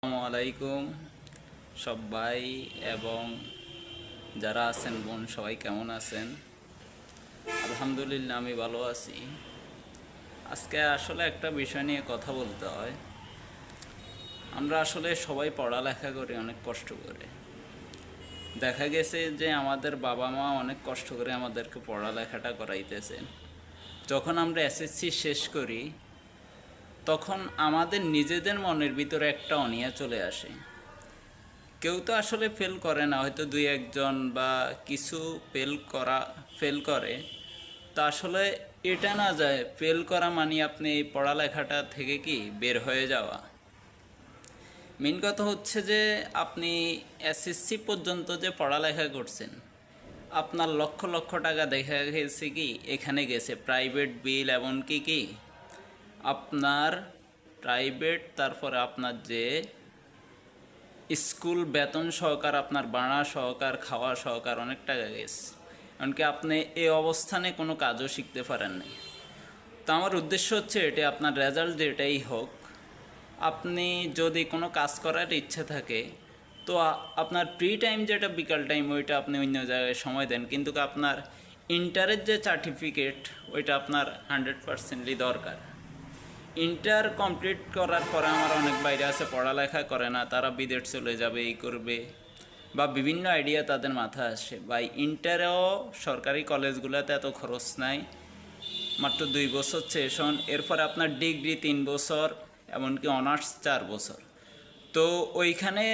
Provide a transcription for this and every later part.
আসসালামু আলাইকুম সবাই এবং যারা আছেন বোন সবাই কেমন আছেন? আলহামদুলিল্লাহ আমি ভালো আছি। আজকে আসলে একটা বিষয় নিয়ে কথা বলতে হয়। আমরা আসলে সবাই পড়ালেখা করি অনেক কষ্ট করে। দেখা গেছে যে আমাদের বাবা মা অনেক কষ্ট করে আমাদেরকে পড়ালেখাটা করাইতেছেন। যখন আমরা এসএসসি শেষ করি তখন আমাদের নিজেদের মনের ভিতরে একটা অনীহা চলে আসে। কেউ তো আসলে ফেল করে না, হয়তো দুই একজন বা কিছু ফেল করে। তা আসলে এটা না যায় ফেল করা মানে আপনি এই পড়ালেখাটা থেকে কি বের হয়ে যাওয়া। মেন কথা হচ্ছে যে আপনি এসএসসি পর্যন্ত যে পড়ালেখা করছেন, আপনার লক্ষ লক্ষ টাকা দেখা গেছে কি এখানে গেছে, প্রাইভেট বিল, এমনকি কি আপনার প্রাইভেট, তারপরে আপনার যে স্কুল বেতন সহকার, আপনার বাড়া সহকার, খাওয়া সহকার অনেক টাকা গেছে। এমনকি আপনি এই অবস্থানে কোনো কাজও শিখতে পারেন নাই। তো আমার উদ্দেশ্য হচ্ছে এটা, আপনার রেজাল্ট যেটাই হোক, আপনি যদি কোনো কাজ করার ইচ্ছে থাকে তো আপনার ফ্রি টাইম যেটা বিকাল টাইম ওইটা আপনি অন্য জায়গায় সময় দেন, কিন্তু আপনার ইন্টারের যে সার্টিফিকেট ওইটা আপনার 100%ই দরকার। ইন্টার কমপ্লিট করার পরে আমার অনেক বাইরে আছে পড়ালেখা করে না, তারা বিদেশ চলে যাবে, এই করবে, বা বিভিন্ন আইডিয়া তাদের মাথায় আসে। বা ইন্টারেও সরকারি কলেজগুলোতে এত খরচ নাই, মাত্র 2 বছর সেশন, এরপরে আপনার ডিগ্রি 3 বছর, এমনকি অনার্স 4 বছর। তো ওইখানে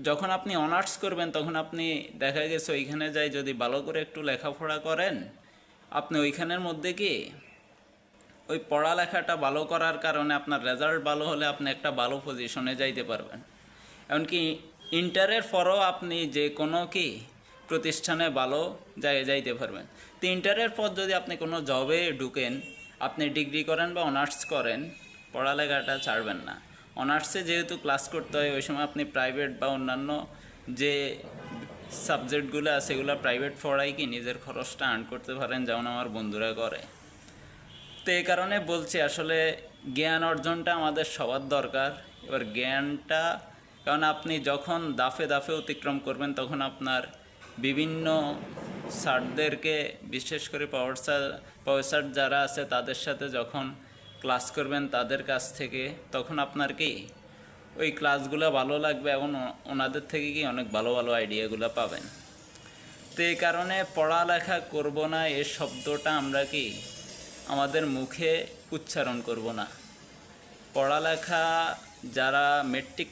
যখন আপনি অনার্স করবেন তখন আপনি দেখা গেছে ওইখানে যাই যদি ভালো করে একটু লেখাপড়া করেন, আপনি ওইখানের মধ্যে কি ওই পড়ালেখাটা ভালো করার কারণে আপনার রেজাল্ট ভালো হলে আপনি একটা ভালো পজিশনে যাইতে পারবেন। এমনকি ইন্টারের পরও আপনি যে কোনো কি প্রতিষ্ঠানে ভালো জায়গায় যাইতে পারবেন। তো ইন্টারের পর যদি আপনি কোনো জবে ঢুকেন, আপনি ডিগ্রি করেন বা অনার্স করেন, পড়ালেখাটা ছাড়বেন না। অনার্সে যেহেতু ক্লাস করতে হয়, ওই সময় আপনি প্রাইভেট বা অন্যান্য যে সাবজেক্টগুলো আছে সেগুলো প্রাইভেট পড়াই কি নিজের খরচটা আর্ন করতে পারেন, যেমন আমার বন্ধুরা করে। তো এই কারণে বলছি আসলে জ্ঞান অর্জনটা আমাদের সবার দরকার। এবার জ্ঞানটা, কারণ আপনি যখন দাফে দাফে অতিক্রম করবেন তখন আপনার বিভিন্ন স্যারদেরকে, বিশেষ করে প্রফেসর যারা আছে তাদের সাথে যখন ক্লাস করবেন তাদের কাছ থেকে, তখন আপনার কি ওই ক্লাসগুলো ভালো লাগবে এবং ওনাদের থেকে কি অনেক ভালো ভালো আইডিয়াগুলো পাবেন। তো এই কারণে পড়ালেখা করব না এই শব্দটা আমরা কি আমাদের মুখে উচ্চারণ করব না। পড়ালেখা যারা মেট্রিক